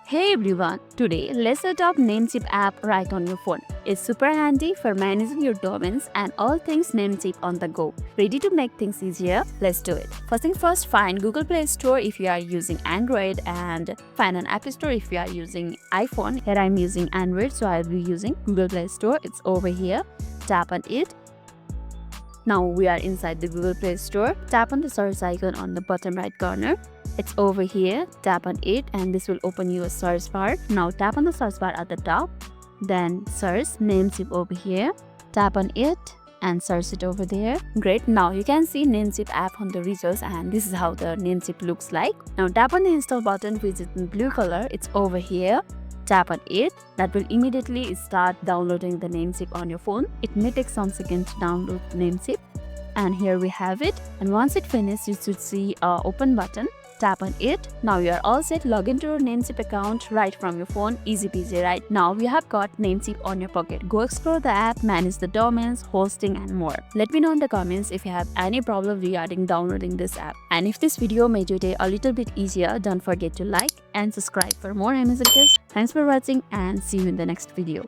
Hey everyone, today let's set up Namecheap app right on your phone. It's super handy for managing your domains and all things Namecheap on the go. Ready to make things easier? Let's do it. First thing first, find Google Play Store if you are using Android and find an App Store if you are using iPhone. Here I'm using Android, so I'll be using Google Play Store. It's over here. Tap on it. Now we are inside the Google Play Store. Tap on the search icon on the bottom right corner. It's over here. Tap on it and this will open you a search bar. Now tap on the search bar at the top. Then search Namecheap over here. Tap on it and search it over there. Great. Now you can see Namecheap app on the results and this is how the Namecheap looks like. Now tap on the install button which is in blue color. It's over here. Tap on it. That will immediately start downloading the Namecheap on your phone. It may take some seconds to download Namecheap. And here we have it. And once it finishes, you should see a open button. Tap on it. Now you are all set. Log into your Namecheap account right from your phone. Easy peasy, right? Now you have got Namecheap on your pocket. Go explore the app, manage the domains, hosting and more. Let me know in the comments if you have any problem regarding downloading this app. And if this video made your day a little bit easier, don't forget to like and subscribe for more Amazon tips. Thanks for watching and see you in the next video.